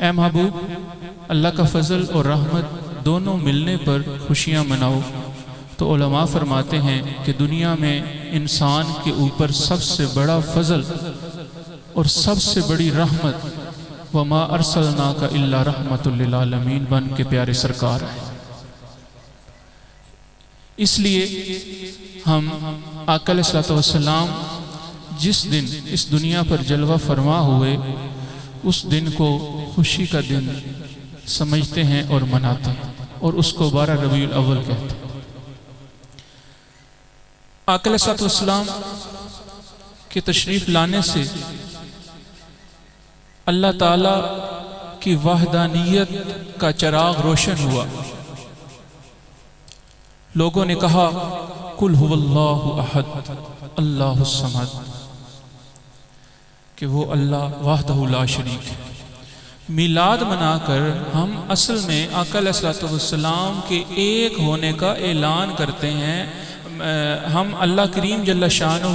اے محبوب، اللہ کا فضل اور رحمت دونوں ملنے پر خوشیاں مناؤ۔ تو علماء فرماتے ہیں کہ دنیا میں انسان کے اوپر سب سے بڑا فضل اور سب سے بڑی رحمت وَمَا أَرْسَلْنَاكَ إِلَّا رَحْمَةٌ لِلْعَالَمِينَ بن کے پیارے سرکار ہیں۔ اس لیے ہم آقا علیہ السلام جس دن اس دنیا پر جلوہ فرما ہوئے اس دن کو خوشی کا دن سمجھتے ہیں اور مناتے ہیں، اور اس کو 12 ربیع الاول کہتے ہیں۔ آقا علیہ السلام کے تشریف لانے سے اللہ تعالیٰ کی وحدانیت کا چراغ روشن ہوا۔ لوگوں نے کہا قُلْ هُوَ اللَّهُ أَحَدٌ اللَّهُ الصَّمَدُ، کہ وہ اللہ وحدہ لا شریک ہے۔ میلاد منا کر ہم اصل میں آقا علیہ السلام کے ایک ہونے کا اعلان کرتے ہیں۔ ہم اللہ کریم جل شانہ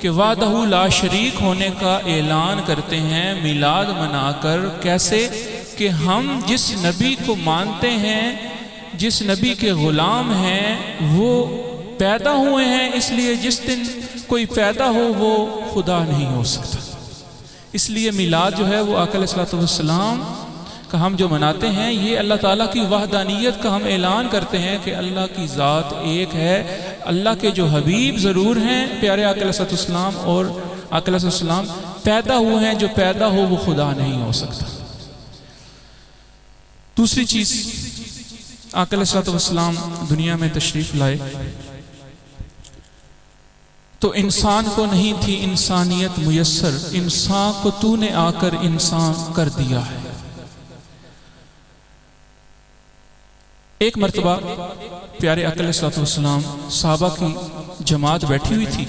کہ وحدہ لا شریک ہونے کا اعلان کرتے ہیں میلاد منا کر۔ کیسے کہ ہم جس نبی کو مانتے ہیں، جس نبی کے غلام ہیں، وہ پیدا ہوئے ہیں، اس لیے جس دن کوئی پیدا ہو وہ خدا نہیں ہو سکتا۔ اس لیے میلاد جو ہے وہ آقا علیہ السلام کا ہم جو مناتے ہیں، یہ اللہ تعالیٰ کی وحدانیت کا ہم اعلان کرتے ہیں کہ اللہ کی ذات ایک ہے۔ اللہ کے جو حبیب ضرور ہیں پیارے آقا علیہ السلام، اور آقا علیہ السلام پیدا ہوئے ہیں، جو پیدا ہو وہ خدا نہیں ہو سکتا۔ دوسری چیز، آقا علیہ السلام دنیا میں تشریف لائے تو انسان کو نہیں تھی انسانیت میسر، انسان کو تو نے آ کر انسان کر دیا ہے۔ ایک مرتبہ پیارے آقا علیہ السلام صحابہ کی جماعت بیٹھی ہوئی تھی،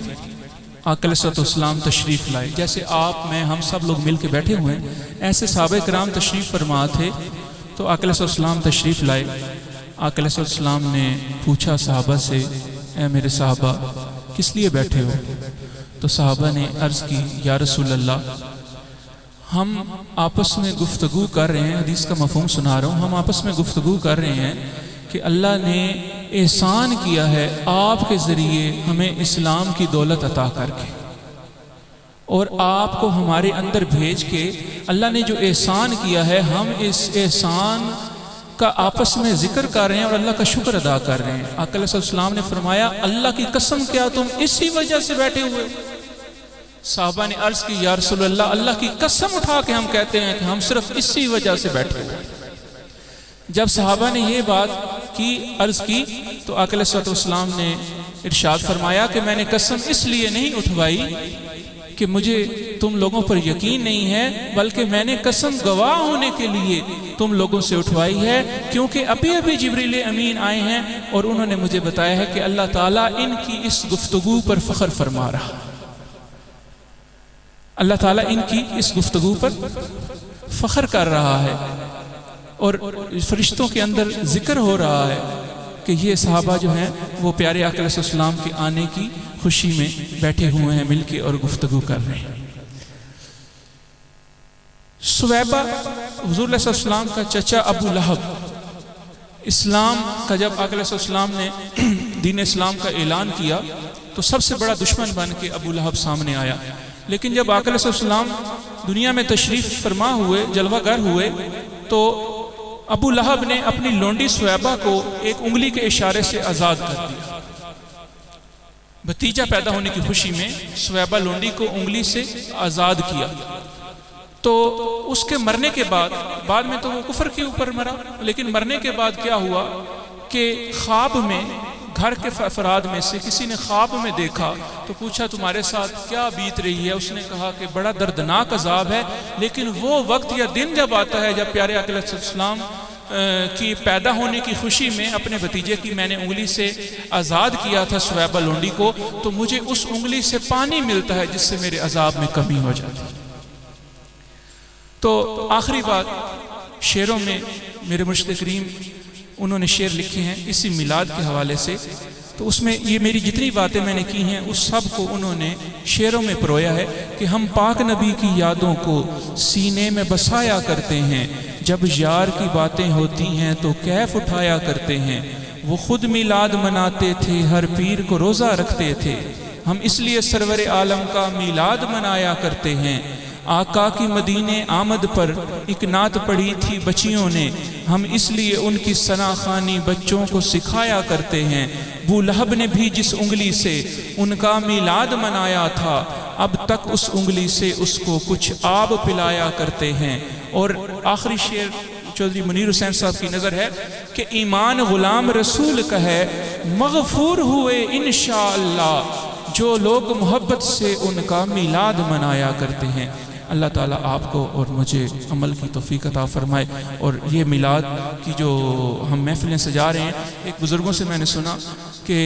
آقا علیہ السلام تشریف لائے۔ جیسے آپ میں ہم سب لوگ مل کے بیٹھے ہوئے ہیں، ایسے صحابہ کرام تشریف فرما تھے۔ تو آقا علیہ السلام تشریف لائے۔ آقا علیہ السلام نے پوچھا صحابہ سے، اے میرے صحابہ کس لیے بیٹھے ہو؟ تو صحابہ نے عرض کی، یا رسول اللہ، ہم آپس میں گفتگو کر رہے ہیں، حدیث کا مفہوم سنا رہا ہوں، ہم آپس میں گفتگو کر رہے ہیں کہ اللہ نے احسان کیا ہے آپ کے ذریعے ہمیں اسلام کی دولت عطا کر کے، اور آپ کو ہمارے اندر بھیج کے اللہ نے جو احسان کیا ہے، ہم اس احسان کا آپس میں ذکر کر رہے ہیں اور اللہ کا شکر ادا کر رہے ہیں۔ آقا علیہ السلام نے فرمایا، اللہ کی قسم کیا تم اسی وجہ سے بیٹھے ہوئے؟ صحابہ نے عرض کی، یا رسول اللہ، اللہ کی قسم اٹھا کے ہم کہتے ہیں کہ ہم صرف اسی وجہ سے بیٹھے ہوئے۔ جب صحابہ نے یہ بات کی، عرض کی، تو آقا علیہ السلام نے ارشاد فرمایا کہ میں نے قسم اس لیے نہیں اٹھوائی کہ مجھے تم لوگوں پر یقین نہیں ہے، بلکہ میں نے قسم گواہ ہونے کے لیے تم لوگوں سے اٹھوائی ہے، کیونکہ ابھی جبریل امین آئے ہیں اور انہوں نے مجھے بتایا ہے کہ اللہ تعالیٰ ان کی اس گفتگو پر فخر فرما رہا، اللہ تعالیٰ ان کی اس گفتگو پر فخر کر رہا ہے، اور فرشتوں کے اندر ذکر ہو رہا ہے کہ یہ صحابہ جو ہیں وہ پیارے آقا علیہ السلام کے آنے کی خوشی میں بیٹھے ہوئے ہیں مل کے اور گفتگو کر رہے ہیں۔ سویبہ حضور علیہ السلام کا چچا ابو لہب، اسلام کا جب آقا علیہ السلام نے دین اسلام کا اعلان کیا تو سب سے بڑا دشمن بن کے ابو لہب سامنے آیا، لیکن جب آقا علیہ السلام دنیا میں تشریف فرما ہوئے، جلوہ گر ہوئے، تو ابو لہب نے اپنی لونڈی سویبہ کو ایک انگلی کے اشارے سے آزاد کر دیا۔ بھتیجا پیدا ہونے کی خوشی میں سویبہ لونڈی کو انگلی سے آزاد کیا۔ تو اس کے مرنے کے بعد میں تو وہ کفر کے اوپر مرا، لیکن مرنے کے بعد کیا ہوا کہ خواب میں گھر کے افراد میں سے کسی نے خواب میں دیکھا تو پوچھا تمہارے ساتھ کیا بیت رہی ہے؟ اس نے کہا کہ بڑا دردناک عذاب ہے، لیکن وہ وقت یا دن جب آتا ہے جب پیارے آقا علیہ السلام کی پیدا ہونے کی خوشی میں اپنے بھتیجے کی میں نے انگلی سے آزاد کیا تھا سویبہ لونڈی کو، تو مجھے اس انگلی سے پانی ملتا ہے جس سے میرے عذاب میں کمی ہو جاتی ہے۔ تو آخری بات، شعروں میں میرے مرشد کریم انہوں نے شعر لکھے ہیں اسی میلاد کے حوالے سے تو اس میں یہ میری جتنی باتیں میں نے کی ہیں اس سب کو انہوں نے شعروں میں پرویا ہے کہ ہم پاک نبی کی یادوں کو سینے میں بسایا کرتے ہیں، جب یار کی باتیں ہوتی ہیں تو کیف اٹھایا کرتے ہیں، وہ خود میلاد مناتے تھے، ہر پیر کو روزہ رکھتے تھے، ہم اس لیے سرور عالم کا میلاد منایا کرتے ہیں، آقا کی مدینے آمد پر ایک نعت پڑھی تھی بچیوں نے، ہم اس لیے ان کی ثنا خوانی بچوں کو سکھایا کرتے ہیں، ابو لہب نے بھی جس انگلی سے ان کا میلاد منایا تھا، اب تک اس انگلی سے اس کو کچھ آب پلایا کرتے ہیں۔ اور آخری شعر چودھری منیر حسین صاحب کی نظر ہے کہ ایمان غلام رسول کا ہے، مغفور ہوئے انشاءاللہ جو لوگ محبت سے ان کا میلاد منایا کرتے ہیں۔ اللہ تعالیٰ آپ کو اور مجھے عمل کی توفیق عطا فرمائے۔ اور یہ میلاد کی جو ہم محفلیں سجا رہے ہیں، ایک بزرگوں سے میں نے سنا کہ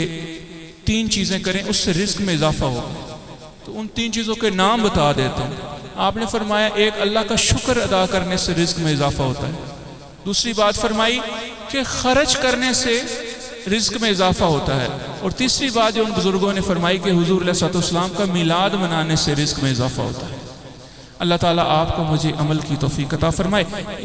3 چیزیں کریں اس سے رزق میں اضافہ ہوگا، تو ان 3 چیزوں کے نام بتا دیتے ہیں۔ آپ نے فرمایا ایک اللہ کا شکر ادا کرنے سے رزق میں اضافہ ہوتا ہے، دوسری بات فرمائی کہ خرچ کرنے سے رزق میں اضافہ ہوتا ہے، اور تیسری بات جو ان بزرگوں نے فرمائی کہ حضور علیہ السلام کا میلاد منانے سے رزق میں اضافہ ہوتا ہے۔ اللہ تعالیٰ آپ کو مجھے عمل کی توفیق عطا فرمائے۔